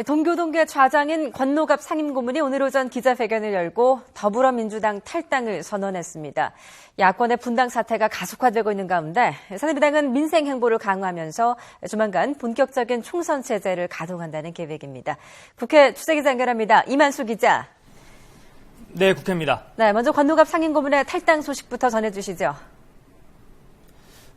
동교동계 좌장인 권노갑 상임고문이 오늘 오전 기자회견을 열고 더불어민주당 탈당을 선언했습니다. 야권의 분당 사태가 가속화되고 있는 가운데 새누리당은 민생 행보를 강화하면서 조만간 본격적인 총선 체제를 가동한다는 계획입니다. 국회 출석기자 연결합니다. 이만수 기자. 네, 국회입니다. 네, 먼저 권노갑 상임고문의 탈당 소식부터 전해주시죠.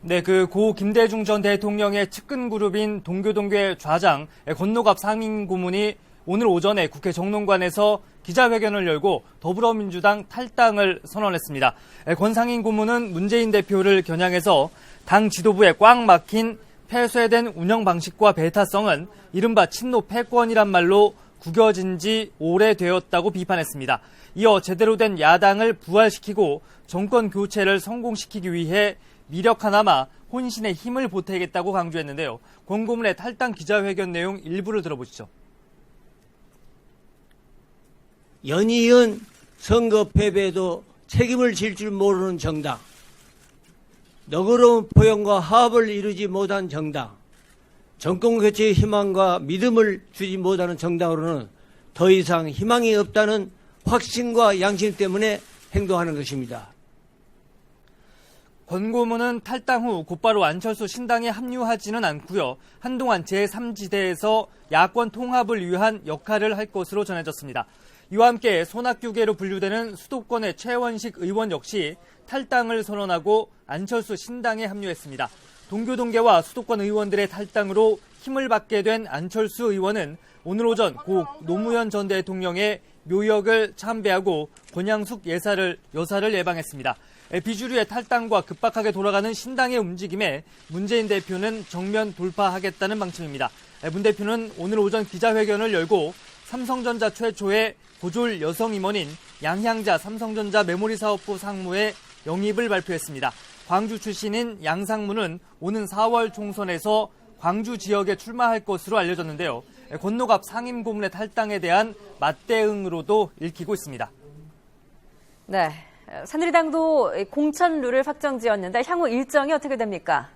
네, 고 김대중 전 대통령의 측근 그룹인 동교동계 좌장 권노갑 상임고문이 오늘 오전에 국회 정론관에서 기자회견을 열고 더불어민주당 탈당을 선언했습니다. 권 상임고문은 문재인 대표를 겨냥해서 당 지도부에 꽉 막힌 폐쇄된 운영 방식과 배타성은 이른바 친노 패권이란 말로 구겨진 지 오래되었다고 비판했습니다. 이어 제대로 된 야당을 부활시키고 정권 교체를 성공시키기 위해 미력 하나마 혼신의 힘을 보태겠다고 강조했는데요. 권 고문의 탈당 기자회견 내용 일부를 들어보시죠. 연이은 선거 패배에도 책임을 질 줄 모르는 정당, 너그러운 포용과 화합을 이루지 못한 정당, 정권 교체의 희망과 믿음을 주지 못하는 정당으로는 더 이상 희망이 없다는 확신과 양심 때문에 행동하는 것입니다. 권 고문은 탈당 후 곧바로 안철수 신당에 합류하지는 않고요. 한동안 제3지대에서 야권 통합을 위한 역할을 할 것으로 전해졌습니다. 이와 함께 손학규계로 분류되는 수도권의 최원식 의원 역시 탈당을 선언하고 안철수 신당에 합류했습니다. 동교동계와 수도권 의원들의 탈당으로 힘을 받게 된 안철수 의원은 오늘 오전 고 노무현 전 대통령의 묘역을 참배하고 권양숙 여사를 예방했습니다. 비주류의 탈당과 급박하게 돌아가는 신당의 움직임에 문재인 대표는 정면 돌파하겠다는 방침입니다. 문 대표는 오늘 오전 기자회견을 열고 삼성전자 최초의 고졸 여성 임원인 양향자 삼성전자 메모리 사업부 상무의 영입을 발표했습니다. 광주 출신인 양상무는 오는 4월 총선에서 광주 지역에 출마할 것으로 알려졌는데요. 권노갑 상임고문의 탈당에 대한 맞대응으로도 읽히고 있습니다. 네, 새누리당도 공천 룰을 확정지었는데 향후 일정이 어떻게 됩니까?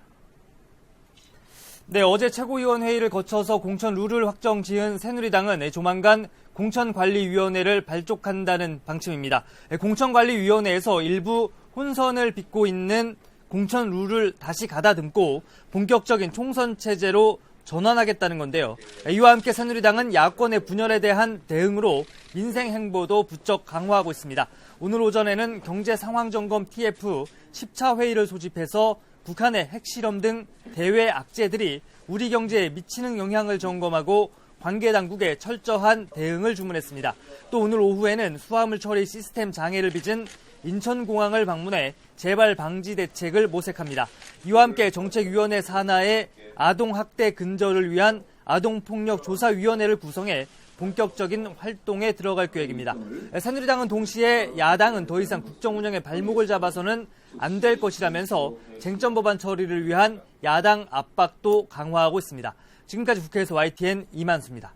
네, 어제 최고위원회의를 거쳐서 공천 룰을 확정지은 새누리당은 조만간 공천관리위원회를 발족한다는 방침입니다. 공천관리위원회에서 일부 혼선을 빚고 있는 공천 룰을 다시 가다듬고 본격적인 총선 체제로 전환하겠다는 건데요. 이와 함께 새누리당은 야권의 분열에 대한 대응으로 민생 행보도 부쩍 강화하고 있습니다. 오늘 오전에는 경제상황점검 TF 10차 회의를 소집해서 북한의 핵실험 등 대외 악재들이 우리 경제에 미치는 영향을 점검하고 관계 당국에 철저한 대응을 주문했습니다. 또 오늘 오후에는 수화물 처리 시스템 장애를 빚은 인천공항을 방문해 재발 방지 대책을 모색합니다. 이와 함께 정책위원회 산하에 아동학대 근절을 위한 아동폭력조사위원회를 구성해 본격적인 활동에 들어갈 계획입니다. 새누리당은 동시에 야당은 더 이상 국정 운영에 발목을 잡아서는 안 될 것이라면서 쟁점 법안 처리를 위한 야당 압박도 강화하고 있습니다. 지금까지 국회에서 YTN 이만수입니다.